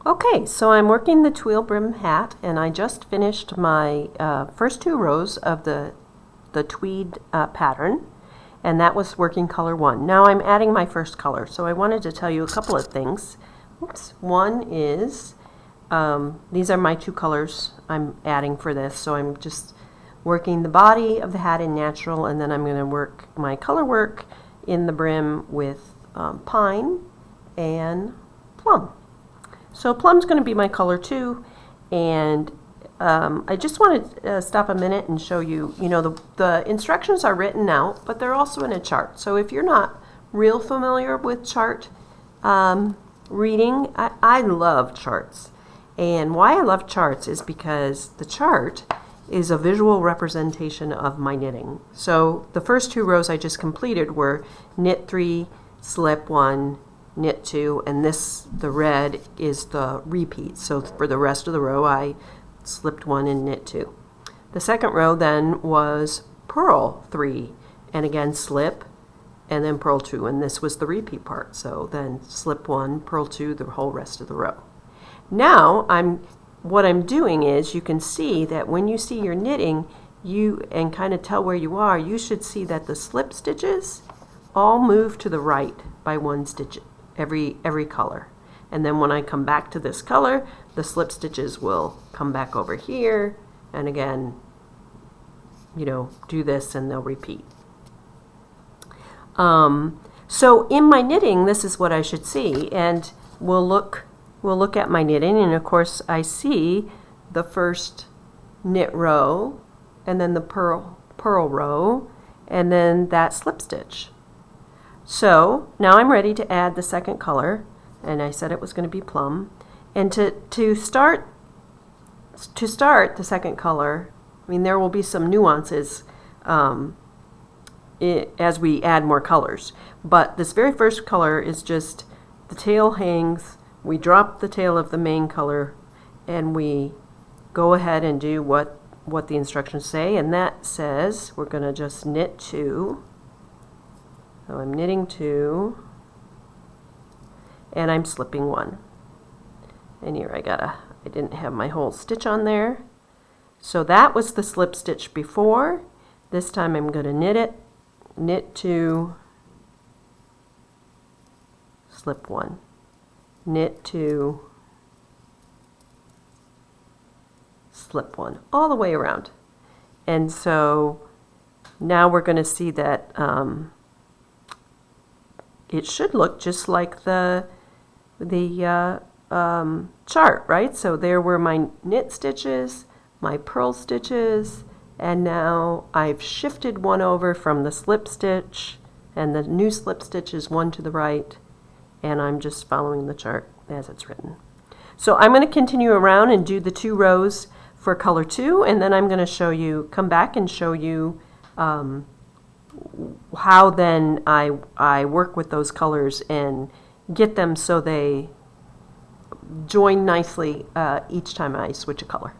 Okay, so I'm working the Tweel Brim hat, and I just finished my first two rows of the tweed pattern, and that was working color 1. Now I'm adding my first color, so I wanted to tell you a couple of things. Oops. One is, these are my two colors I'm adding for this, so I'm just working the body of the hat in natural, and then I'm going to work my color work in the brim with pine and plum. So plum's going to be my color 2, and I just want to stop a minute and show you, the instructions are written out, but they're also in a chart. So if you're not real familiar with chart reading, I love charts. And why I love charts is because the chart is a visual representation of my knitting. So the first two rows I just completed were knit 3, slip 1, knit 2, and the red is the repeat. So for the rest of the row I slipped 1 and knit 2. The second row then was purl 3 and again slip and then purl 2, and this was the repeat part. So then slip 1, purl 2, the whole rest of the row. Now what I'm doing is, you can see that when you see your knitting and kind of tell where you are, you should see that the slip stitches all move to the right by 1 stitch every color. And then when I come back to this color, the slip stitches will come back over here and again, do this and they'll repeat. So in my knitting, this is what I should see, and we'll look at my knitting, and of course I see the first knit row and then the purl row and then that slip stitch. So now I'm ready to add the second color, and I said it was going to be plum. And to start the second color, there will be some nuances as we add more colors. But this very first color is just the tail hangs. We drop the tail of the main color, and we go ahead and do what the instructions say, and that says we're going to just knit 2. So I'm knitting 2, and I'm slipping 1. And here I didn't have my whole stitch on there. So that was the slip stitch before. This time I'm going to knit it, knit 2, slip 1, knit 2, slip 1, all the way around. And so now we're going to see that it should look just like the chart, right? So there were my knit stitches, my purl stitches, and now I've shifted 1 over from the slip stitch, and the new slip stitch is 1 to the right, and I'm just following the chart as it's written. So I'm going to continue around and do the 2 rows for color 2, and then I'm going to come back and show you how then I work with those colors and get them so they join nicely each time I switch a color.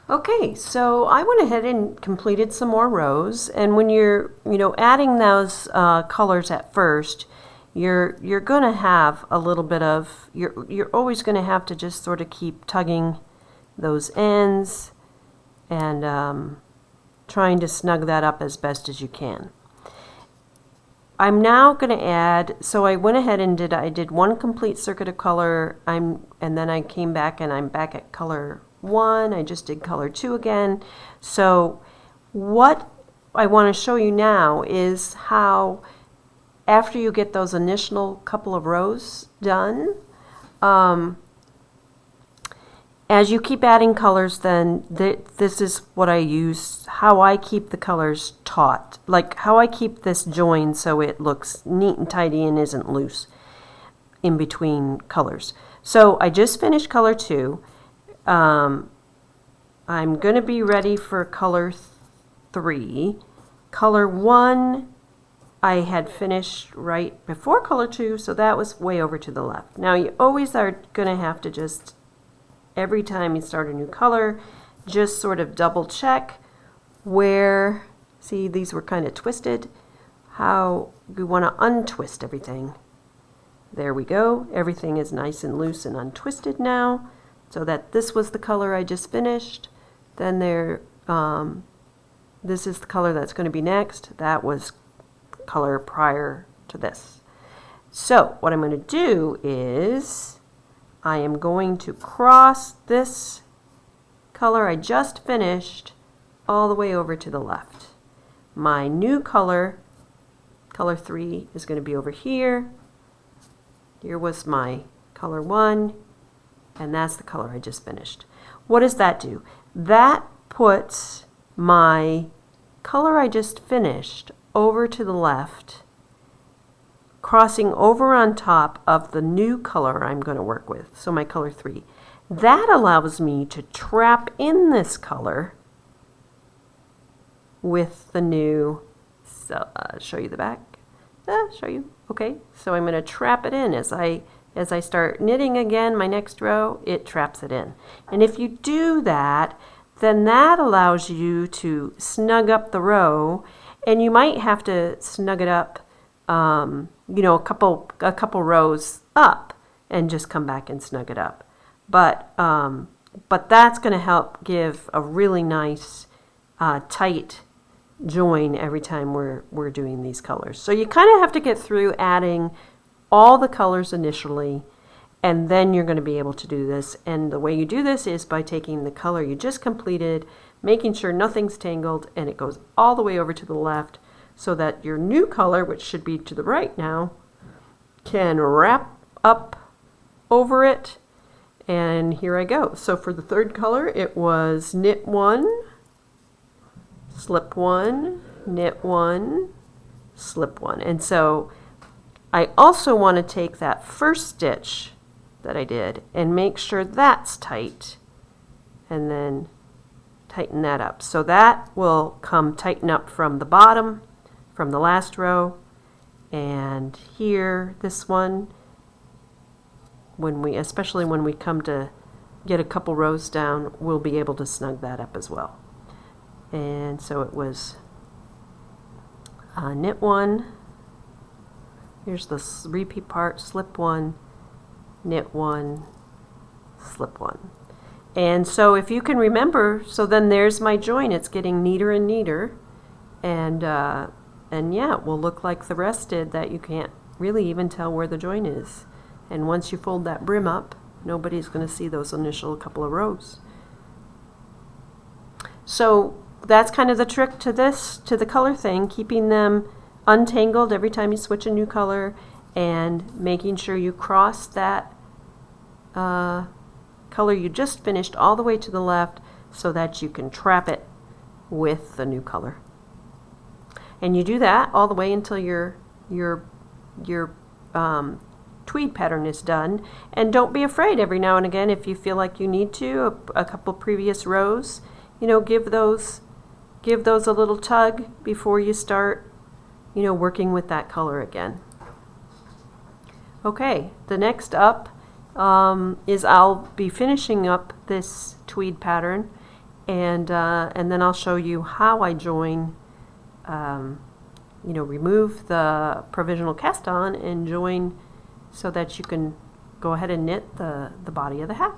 Okay, so I went ahead and completed some more rows, and when you're adding those colors at first, you're going to have a little bit of, you're always going to have to just sort of keep tugging those ends and trying to snug that up as best as you can. I'm now going to add, so I went ahead and I did 1 complete circuit of color, and then I came back and I'm back at color 1. I just did color 2 again. So what I want to show you now is how, after you get those initial couple of rows done, as you keep adding colors, then this is what I use, how I keep the colors taut, like how I keep this joined so it looks neat and tidy and isn't loose in between colors. So I just finished color 2. I'm going to be ready for color 3. Color 1 I had finished right before color 2, so that was way over to the left. Now you always are going to have to just, every time you start a new color, just sort of double check where, see these were kind of twisted, how we want to untwist everything There we go. Everything is nice and loose and untwisted now, so that this was the color I just finished. Then this is the color that's going to be next. That was color prior to this. So what I'm going to do is I am going to cross this color I just finished all the way over to the left. My new color, color 3, is going to be over here. Here was my color 1, and that's the color I just finished. What does that do? That puts my color I just finished over to the left, crossing over on top of the new color I'm going to work with, so my color 3. That allows me to trap in this color with the new, so show you the back, show you, okay, so I'm going to trap it in as I start knitting again my next row, it traps it in. And if you do that, then that allows you to snug up the row, and you might have to snug it up, you know, a couple rows up, and just come back and snug it up. But that's going to help give a really nice tight join every time we're doing these colors. So you kind of have to get through adding all the colors initially, and then you're going to be able to do this. And the way you do this is by taking the color you just completed, making sure nothing's tangled, and it goes all the way over to the left, so that your new color, which should be to the right now, can wrap up over it. And here I go. So for the third color, it was knit 1, slip 1, knit 1, slip 1. And so I also want to take that first stitch that I did and make sure that's tight, and then tighten that up. So that will come tighten up from the bottom, from the last row, and here, this one, especially when we come to get a couple rows down, we'll be able to snug that up as well. And so it was knit 1, here's the repeat part, slip 1, knit 1, slip 1. And so if you can remember, so then there's my join. It's getting neater and neater, and yeah, it will look like the rest did, that you can't really even tell where the join is. And once you fold that brim up, nobody's going to see those initial couple of rows. So that's kind of the trick to this, to the color thing, keeping them untangled every time you switch a new color, and making sure you cross that color you just finished all the way to the left, so that you can trap it with the new color. And you do that all the way until your tweed pattern is done. And don't be afraid, every now and again, if you feel like you need to, a couple previous rows, you know, give those a little tug before you start, you know, working with that color again. Okay, the next up is I'll be finishing up this tweed pattern, and then I'll show you how I join, you know, remove the provisional cast on and join, so that you can go ahead and knit the body of the hat.